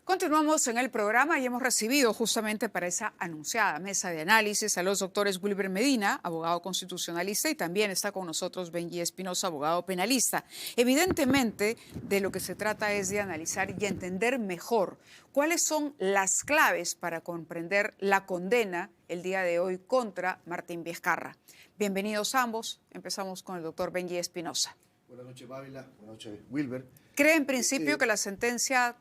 Continuamos en el programa y hemos recibido justamente para esa anunciada mesa de análisis a los doctores Wilber Medina, abogado constitucionalista, y también está con nosotros Benji Espinosa, abogado penalista. Evidentemente, de lo que se trata es de analizar y entender mejor cuáles son las claves para comprender la condena el día de hoy contra Martín Vizcarra. Bienvenidos ambos. Empezamos con el doctor Benji Espinosa. Buenas noches, Mávila. Buenas noches, Wilber. ¿Cree en principio que la sentencia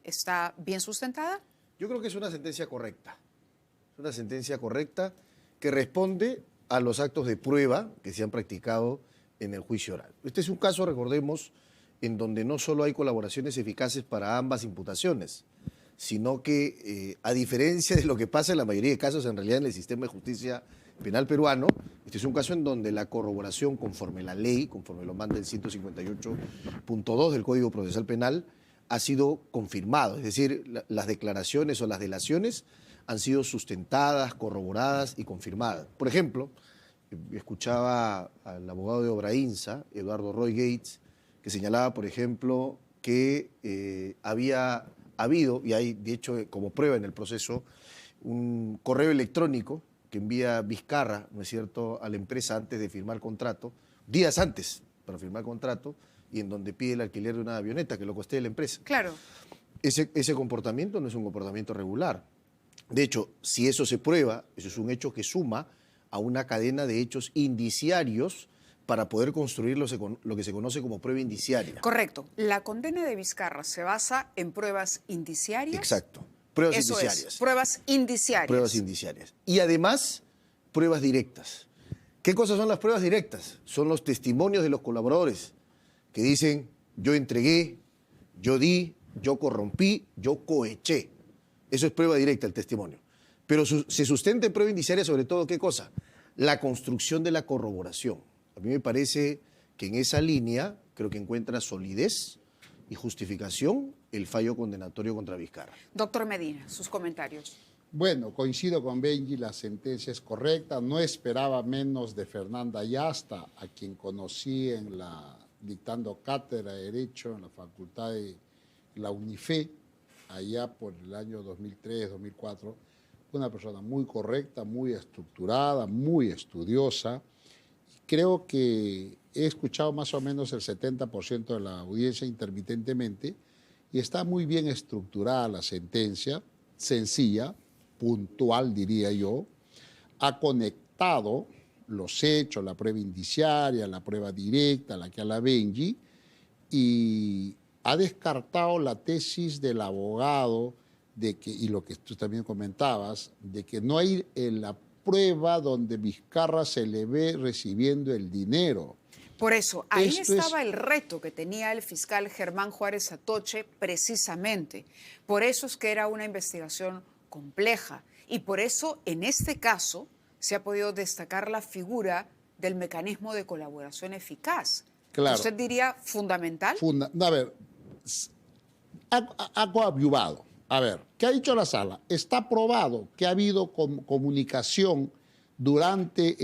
está bien sustentada? Yo creo que es una sentencia correcta. Es una sentencia correcta que responde a los actos de prueba que se han practicado en el juicio oral. Este es un caso, recordemos, en donde no solo hay colaboraciones eficaces para ambas imputaciones, sino que, a diferencia de lo que pasa en la mayoría de casos en realidad en el sistema de justicia penal peruano, este es un caso en donde la corroboración conforme la ley, conforme lo manda el 158.2 del Código Procesal Penal, ha sido confirmado, es decir, las declaraciones o las delaciones han sido sustentadas, corroboradas y confirmadas. Por ejemplo, escuchaba al abogado de Obrainsa, Eduardo Roy Gates, que señalaba, por ejemplo, que había habido, y hay de hecho como prueba en el proceso, un correo electrónico que envía Vizcarra, ¿no es cierto?, a la empresa antes de firmar contrato, días antes para firmar contrato, y en donde pide el alquiler de una avioneta que lo costee la empresa. Claro. Ese comportamiento no es un comportamiento regular. De hecho, si eso se prueba, eso es un hecho que suma a una cadena de hechos indiciarios para poder construir lo que se conoce como prueba indiciaria. Correcto. La condena de Vizcarra se basa en pruebas indiciarias. Exacto. Pruebas Eso indiciarias. es, pruebas indiciarias. Pruebas indiciarias. Y además, pruebas directas. ¿Qué cosas son las pruebas directas? Son los testimonios de los colaboradores que dicen, yo entregué, yo di, yo corrompí, yo coheché. Eso es prueba directa, el testimonio. Pero se sustenta en prueba indiciaria sobre todo, ¿qué cosa? La construcción de la corroboración. A mí me parece que en esa línea creo que encuentra solidez y justificación el fallo condenatorio contra Vizcarra. Doctor Medina, sus comentarios. Bueno, coincido con Benji, la sentencia es correcta. No esperaba menos de Fernanda Yasta, a quien conocí dictando cátedra de Derecho en la Facultad de la UNIFE, allá por el año 2003, 2004. Una persona muy correcta, muy estructurada, muy estudiosa. Creo que he escuchado más o menos el 70% de la audiencia intermitentemente y está muy bien estructurada la sentencia, sencilla, puntual diría yo, ha conectado los hechos, la prueba indiciaria, la prueba directa, la que habla Benji, y ha descartado la tesis del abogado de que, y lo que tú también comentabas, de que no hay en la prueba donde Vizcarra se le ve recibiendo el dinero. Por eso, ahí estaba el reto que tenía el fiscal Germán Juárez Atoche precisamente. Por eso es que era una investigación compleja y por eso en este caso se ha podido destacar la figura del mecanismo de colaboración eficaz. Claro. ¿Usted diría fundamental? A ver, ha coadyuvado. A ver, ¿qué ha dicho la sala? Está probado que ha habido comunicación durante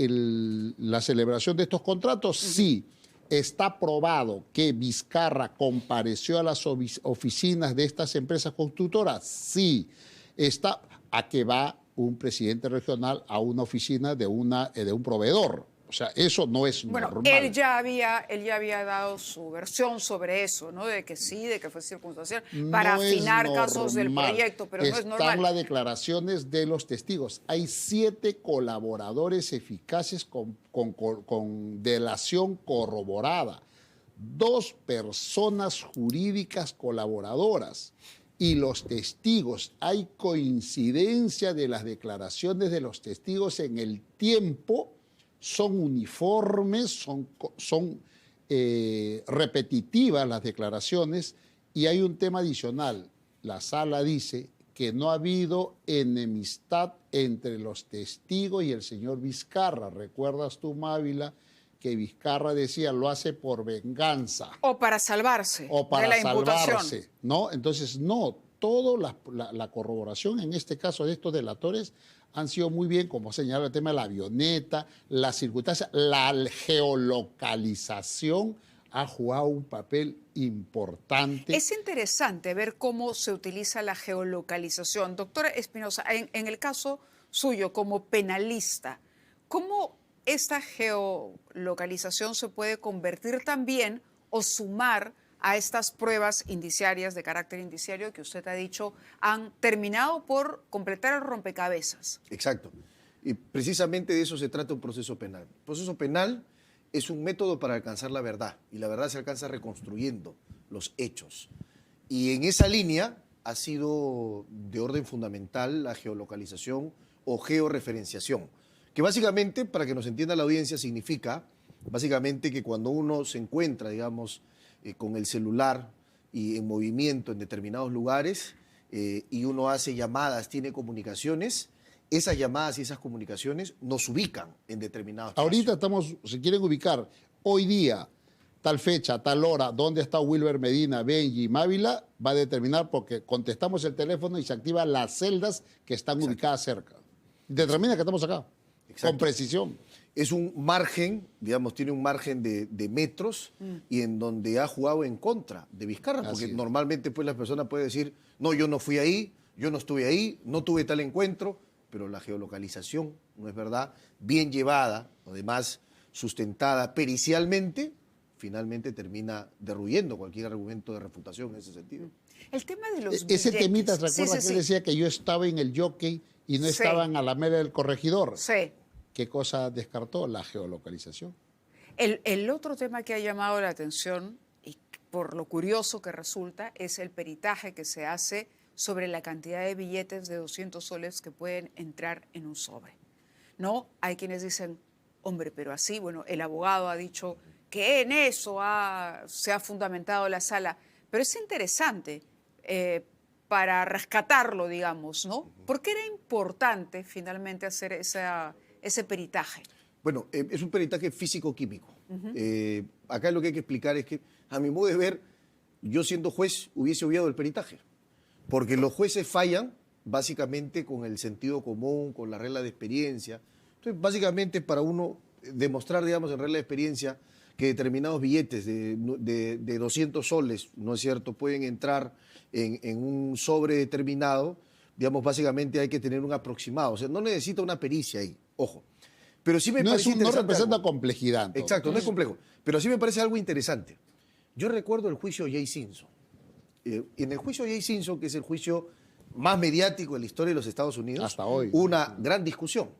la celebración de estos contratos. Sí. Está probado que Vizcarra compareció a las oficinas de estas empresas constructoras. Sí. Está a que va un presidente regional a una oficina de un proveedor. O sea, eso no es normal. Bueno, él ya había dado su versión sobre eso, ¿no? De que sí, de que fue circunstancial, para afinar casos del proyecto, pero no es normal. Están las declaraciones de los testigos. Hay 7 colaboradores eficaces con delación corroborada, 2 personas jurídicas colaboradoras. Y los testigos, hay coincidencia de las declaraciones de los testigos en el tiempo, son uniformes, son repetitivas las declaraciones, y hay un tema adicional. La sala dice que no ha habido enemistad entre los testigos y el señor Vizcarra. ¿Recuerdas tú, Mávila, que Vizcarra decía lo hace por venganza? O para salvarse o para de la salvarse, imputación. ¿no? Entonces, no, toda la corroboración en este caso de estos delatores han sido muy bien, como señala el tema de la avioneta, la circunstancia, la geolocalización ha jugado un papel importante. Es interesante ver cómo se utiliza la geolocalización. Doctora Espinosa, en el caso suyo como penalista, ¿cómo esta geolocalización se puede convertir también o sumar a estas pruebas indiciarias de carácter indiciario que usted ha dicho han terminado por completar el rompecabezas? Exacto. Y precisamente de eso se trata un proceso penal. El proceso penal es un método para alcanzar la verdad, y la verdad se alcanza reconstruyendo los hechos. Y en esa línea ha sido de orden fundamental la geolocalización o georreferenciación, que básicamente, para que nos entienda la audiencia, significa básicamente que cuando uno se encuentra, digamos, con el celular y en movimiento en determinados lugares y uno hace llamadas, tiene comunicaciones, esas llamadas y esas comunicaciones nos ubican en determinados espacios. Ahorita estamos, se quieren ubicar, hoy día, tal fecha, tal hora, dónde está Wilber Medina, Benji, Mávila, va a determinar porque contestamos el teléfono y se activan las celdas que están ubicadas cerca. Determina que estamos acá, con precisión. Es un margen, digamos, tiene un margen de metros y en donde ha jugado en contra de Vizcarra, porque normalmente pues la persona puede decir, no, yo no fui ahí, yo no estuve ahí, no tuve tal encuentro, pero la geolocalización, no es verdad, bien llevada, además sustentada pericialmente, finalmente termina derruyendo cualquier argumento de refutación en ese sentido. El tema de los Ese billetes. temita, ¿recuerda que él decía que yo estaba en el jockey y no estaba en Alameda del Corregidor? Sí. ¿Qué cosa descartó? La geolocalización. El otro tema que ha llamado la atención, y por lo curioso que resulta, es el peritaje que se hace sobre la cantidad de billetes de 200 soles que pueden entrar en un sobre. ¿No? Hay quienes dicen, hombre, pero así, bueno, el abogado ha dicho que en eso se ha fundamentado la sala, pero es interesante para rescatarlo, digamos, ¿no? ¿Por qué era importante finalmente hacer ese peritaje? Bueno, es un peritaje físico-químico. Acá lo que hay que explicar es que, a mi modo de ver, yo siendo juez hubiese obviado el peritaje, porque los jueces fallan básicamente con el sentido común, con la regla de experiencia. Entonces, básicamente para uno demostrar, digamos, en regla de experiencia que determinados billetes de 200 soles, ¿no es cierto?, pueden entrar en un sobre determinado, digamos, básicamente hay que tener un aproximado. O sea, no necesita una pericia ahí, ojo. Pero sí me parece interesante. No representa algo. complejidad. Exacto, no es complejo. Pero sí me parece algo interesante. Yo recuerdo el juicio Jay Simpson. En el juicio Jay Simpson, que es el juicio más mediático de la historia de los Estados Unidos, hasta hoy, hubo una gran discusión.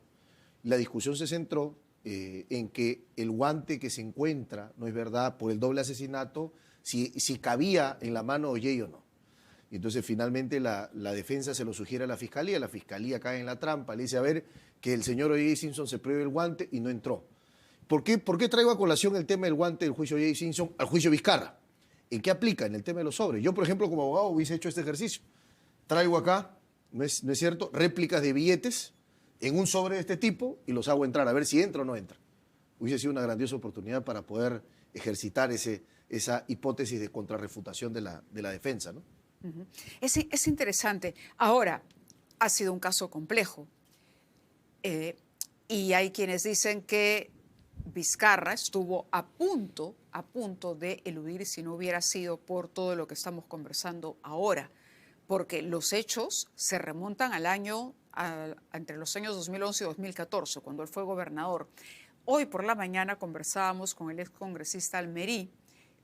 La discusión se centró en que el guante que se encuentra, no es verdad, por el doble asesinato, si cabía en la mano de Jay o no. Y entonces finalmente la defensa se lo sugiere a la fiscalía cae en la trampa, le dice, a ver, que el señor O.J. Simpson se pruebe el guante y no entró. ¿Por qué traigo a colación el tema del guante del juicio O.J. Simpson al juicio Vizcarra? ¿En qué aplica? En el tema de los sobres. Yo, por ejemplo, como abogado hubiese hecho este ejercicio. Traigo acá, ¿no es cierto?, réplicas de billetes en un sobre de este tipo y los hago entrar, a ver si entra o no entra. Hubiese sido una grandiosa oportunidad para poder ejercitar esa hipótesis de contrarrefutación de la defensa, ¿no? Es interesante. Ahora, ha sido un caso complejo y hay quienes dicen que Vizcarra estuvo a punto de eludir si no hubiera sido por todo lo que estamos conversando ahora, porque los hechos se remontan entre los años 2011 y 2014, cuando él fue gobernador. Hoy por la mañana conversábamos con el excongresista Almerí,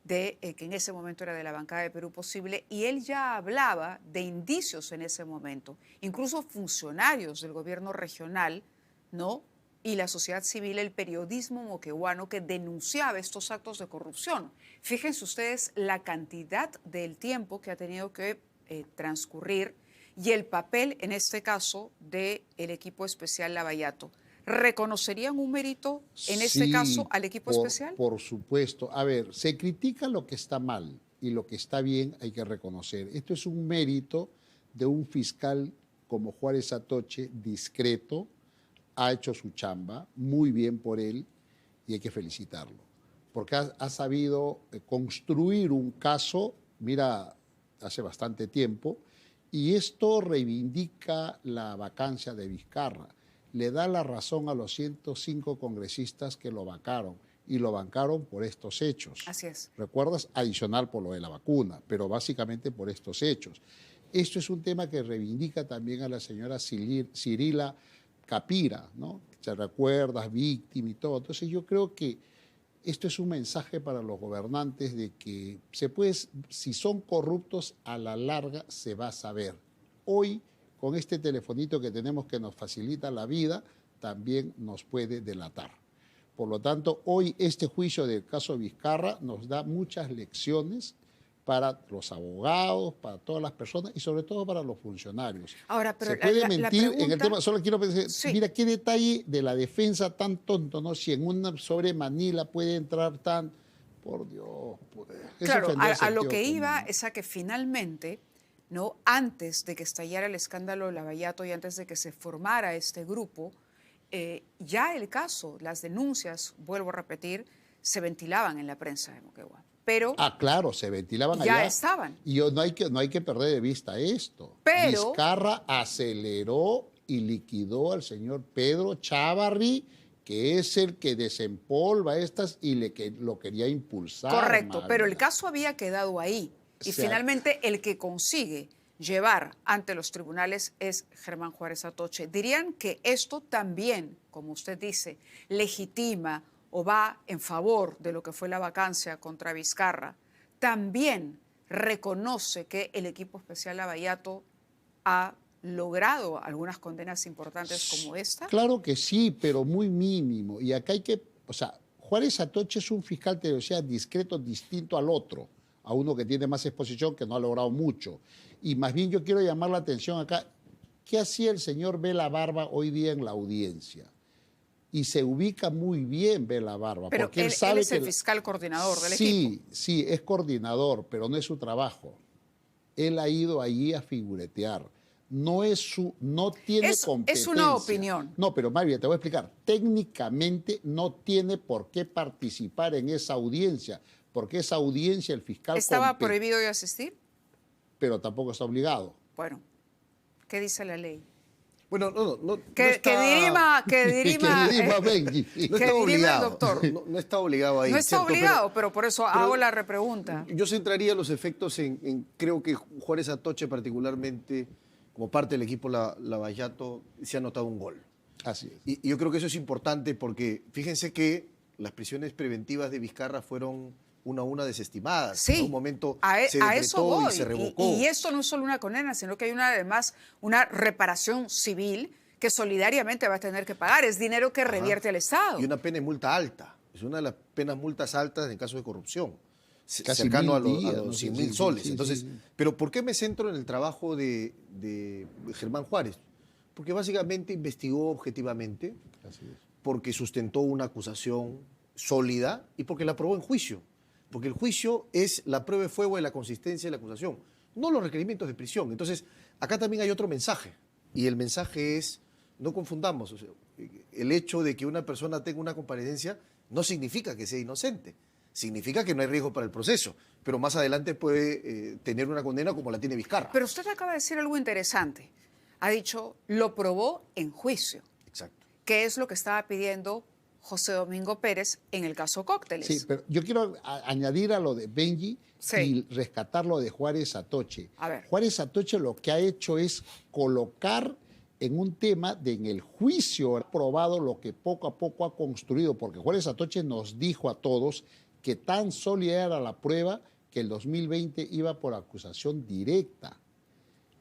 que en ese momento era de la bancada de Perú Posible, y él ya hablaba de indicios en ese momento, incluso funcionarios del gobierno regional, ¿no?, y la sociedad civil, el periodismo moqueguano, que denunciaba estos actos de corrupción. Fíjense ustedes la cantidad del tiempo que ha tenido que transcurrir y el papel, en este caso, del equipo especial Lavallato. ¿Reconocerían un mérito, en este caso, al equipo especial? Por supuesto. A ver, se critica lo que está mal y lo que está bien hay que reconocer. Esto es un mérito de un fiscal como Juárez Atoche, discreto, ha hecho su chamba, muy bien por él, y hay que felicitarlo. Porque ha sabido construir un caso, mira, hace bastante tiempo, y esto reivindica la vacancia de Vizcarra. Le da la razón a los 105 congresistas que lo vacaron. y lo bancaron por estos hechos. Así es. ¿Recuerdas? Adicional por lo de la vacuna, pero básicamente por estos hechos. Esto es un tema que reivindica también a la señora Cirila Capira, ¿no? ¿Te recuerdas? Víctima y todo. Entonces yo creo que esto es un mensaje para los gobernantes de que si son corruptos, a la larga se va a saber. Hoy, con este telefonito que tenemos que nos facilita la vida, también nos puede delatar. Por lo tanto, hoy este juicio del caso Vizcarra nos da muchas lecciones para los abogados, para todas las personas y sobre todo para los funcionarios. Ahora, pero se puede la mentir pregunta, en el tema, solo quiero pensar, sí. Mira qué detalle de la defensa tan tonto, ¿no? Si en una sobre Manila puede entrar tan, por Dios. Claro, a lo que iba es a que finalmente, ¿no? Antes de que estallara el escándalo de Lavallato y antes de que se formara este grupo, ya el caso, las denuncias, vuelvo a repetir, se ventilaban en la prensa de Moquegua. Pero claro, se ventilaban ya allá. estaban. Y no hay que perder de vista esto. Pero Vizcarra aceleró y liquidó al señor Pedro Chávarri, que es el que desempolva estas y lo quería impulsar. correcto, María. pero el caso había quedado ahí. Y finalmente el que consigue llevar ante los tribunales es Germán Juárez Atoche. ¿Dirían que esto también, como usted dice, legitima o va en favor de lo que fue la vacancia contra Vizcarra? También reconoce que el equipo especial Lavallato ha logrado algunas condenas importantes como esta. Claro que sí, pero muy mínimo. Y acá Juárez Atoche es un fiscal, te decía, discreto, distinto al otro, a uno que tiene más exposición, que no ha logrado mucho. Y más bien yo quiero llamar la atención acá, ¿qué hacía el señor Vela Barba hoy día en la audiencia? Y se ubica muy bien Vela Barba. Pero porque él sabe es el fiscal coordinador del equipo. Sí, es coordinador, pero no es su trabajo. Él ha ido allí a figuretear. No tiene competencia. Es una opinión. No, pero María, te voy a explicar. Técnicamente no tiene por qué participar en esa audiencia, porque esa audiencia el fiscal... ¿Estaba prohibido de asistir? Pero tampoco está obligado. Bueno, ¿qué dice la ley? Bueno, Que dirima Benji. No está obligado. El doctor. No está obligado ahí. No está ¿cierto? obligado, pero por eso hago la repregunta. Yo centraría los efectos creo que Juárez Atoche particularmente, como parte del equipo Lavallato, se ha anotado un gol. Así es. Y yo creo que eso es importante porque fíjense que las prisiones preventivas de Vizcarra fueron una a una desestimadas. Sí, en un momento se a eso decretó voy. y se revocó. Y esto no es solo una condena, sino que hay además una reparación civil que solidariamente va a tener que pagar. Es dinero que revierte al Estado. Y una pena de multa alta. Es una de las penas multas altas en caso de corrupción. Casi Cercano a 1000 días, los no sé, 100.000 soles. sí. Entonces, pero ¿por qué me centro en el trabajo de Germán Juárez? Porque básicamente investigó objetivamente, Así es. porque sustentó una acusación sólida y porque la aprobó en juicio. Porque el juicio es la prueba de fuego de la consistencia de la acusación, no los requerimientos de prisión. Entonces, acá también hay otro mensaje. Y el mensaje es, no confundamos, o sea, el hecho de que una persona tenga una comparecencia no significa que sea inocente. Significa que no hay riesgo para el proceso. Pero más adelante puede tener una condena como la tiene Vizcarra. Pero usted acaba de decir algo interesante. Ha dicho, lo probó en juicio. Exacto. ¿Qué es lo que estaba pidiendo José Domingo Pérez en el caso Cócteles? Sí, pero yo quiero añadir a lo de Benji Sí. y rescatar lo de Juárez Atoche. A ver. Juárez Atoche lo que ha hecho es colocar en un tema en el juicio ha probado lo que poco a poco ha construido, porque Juárez Atoche nos dijo a todos que tan sólida era la prueba que el 2020 iba por acusación directa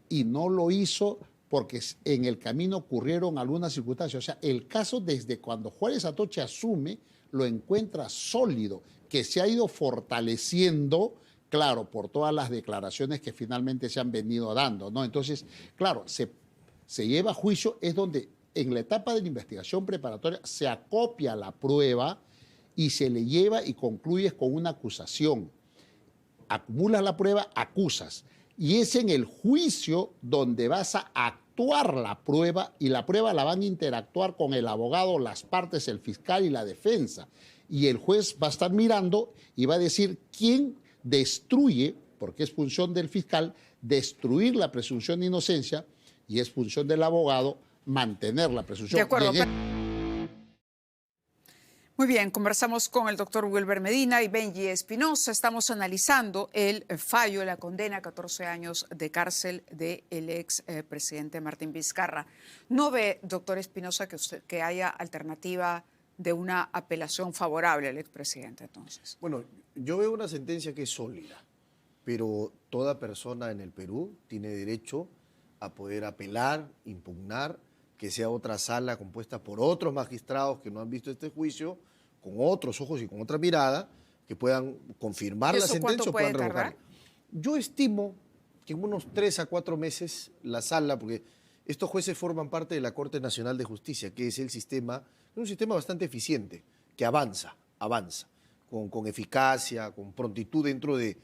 y no lo hizo porque en el camino ocurrieron algunas circunstancias. O sea, el caso desde cuando Juárez Atoche asume lo encuentra sólido, que se ha ido fortaleciendo, claro, por todas las declaraciones que finalmente se han venido dando, ¿no? Entonces, claro, se lleva a juicio, es donde en la etapa de la investigación preparatoria se acopia la prueba y se le lleva y concluyes con una acusación. Acumulas la prueba, acusas. Y es en el juicio donde vas a actuar la prueba y la prueba la van a interactuar con el abogado, las partes, el fiscal y la defensa. Y el juez va a estar mirando y va a decir quién destruye, porque es función del fiscal, destruir la presunción de inocencia y es función del abogado mantener la presunción. De acuerdo. Muy bien, conversamos con el doctor Wilber Medina y Benji Espinosa. Estamos analizando el fallo, la condena a 14 años de cárcel del ex presidente Martín Vizcarra. ¿No ve, doctor Espinosa, que haya alternativa de una apelación favorable al expresidente entonces? Bueno, yo veo una sentencia que es sólida, pero toda persona en el Perú tiene derecho a poder apelar, impugnar, que sea otra sala compuesta por otros magistrados que no han visto este juicio, con otros ojos y con otra mirada, que puedan confirmar la sentencia o puedan revocarla. Yo estimo que en unos 3 a 4 meses la sala, porque estos jueces forman parte de la Corte Nacional de Justicia, que es un sistema bastante eficiente, que avanza, con eficacia, con prontitud dentro de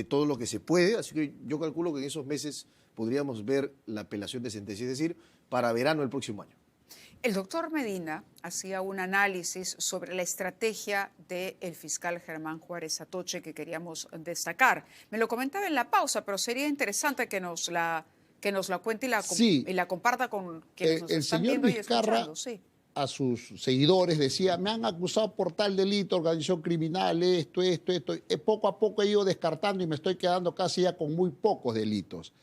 todo lo que se puede. Así que yo calculo que en esos meses podríamos ver la apelación de sentencia, es decir, para verano del próximo año. El doctor Medina hacía un análisis sobre la estrategia del fiscal Germán Juárez Atoche que queríamos destacar. Me lo comentaba en la pausa, pero sería interesante que nos la cuente y la comparta con quienes nos están viendo y escuchando. Sí. A sus seguidores decía, me han acusado por tal delito, organización criminal, esto. Poco a poco he ido descartando y me estoy quedando casi ya con muy pocos delitos.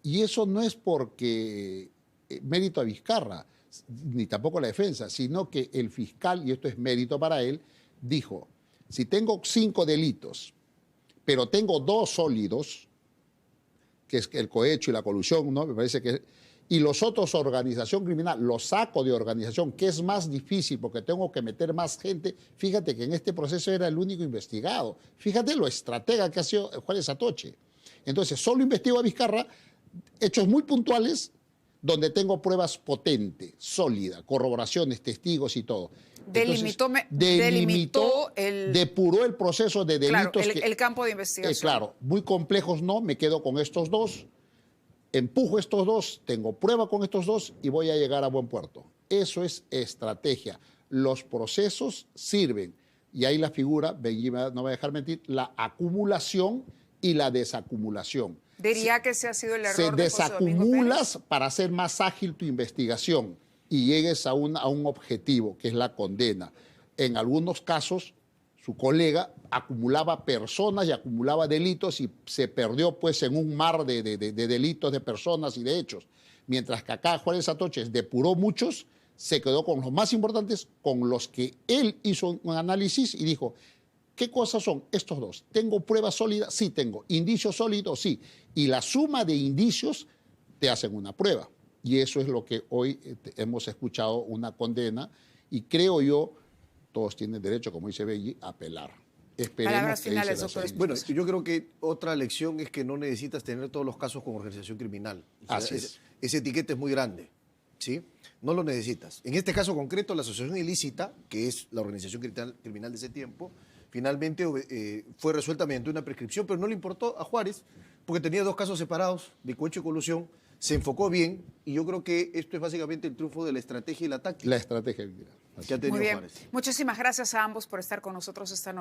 Y eso no es porque mérito a Vizcarra, ni tampoco la defensa, sino que el fiscal, y esto es mérito para él, dijo, si tengo 5 delitos, pero tengo 2 sólidos, que es el cohecho y la colusión, ¿no? Me parece que... Y los otros, organización criminal, los saco de organización, que es más difícil porque tengo que meter más gente. Fíjate que en este proceso era el único investigado. Fíjate lo estratega que ha sido Juárez Atoche. Entonces, solo investigo a Vizcarra, hechos muy puntuales, donde tengo pruebas potentes, sólidas, corroboraciones, testigos y todo. Depuró el proceso de delitos. Claro, el campo de investigación. Claro, muy complejos no, me quedo con estos 2. Empujo estos 2, tengo prueba con estos 2 y voy a llegar a buen puerto. Eso es estrategia. Los procesos sirven. Y ahí la figura, Benji no me va a dejar mentir, la acumulación y la desacumulación. Diría que ese ha sido el error de José Domingo Pérez. Desacumulas para hacer más ágil tu investigación y llegues a un objetivo, que es la condena. En algunos casos, su colega acumulaba personas y acumulaba delitos y se perdió pues en un mar de delitos de personas y de hechos. Mientras que acá Juárez Atoche depuró muchos, se quedó con los más importantes, con los que él hizo un análisis y dijo, ¿qué cosas son estos 2? ¿Tengo pruebas sólidas? Sí tengo. ¿Indicios sólidos? Sí. Y la suma de indicios te hacen una prueba. Y eso es lo que hoy hemos escuchado, una condena, y creo yo, todos tienen derecho, como dice Benji, a apelar. Palabras finales, doctor. Bueno, yo creo que otra lección es que no necesitas tener todos los casos con organización criminal. Así es. Ese etiquete es muy grande, ¿sí? No lo necesitas. En este caso concreto, la asociación ilícita, que es la organización criminal de ese tiempo, finalmente fue resuelta mediante una prescripción, pero no le importó a Juárez, porque tenía 2 casos separados de cohecho y colusión, se enfocó bien, y yo creo que esto es básicamente el triunfo de la estrategia y la táctica. La estrategia que ha tenido Muy bien. Juárez. Muchísimas gracias a ambos por estar con nosotros esta noche.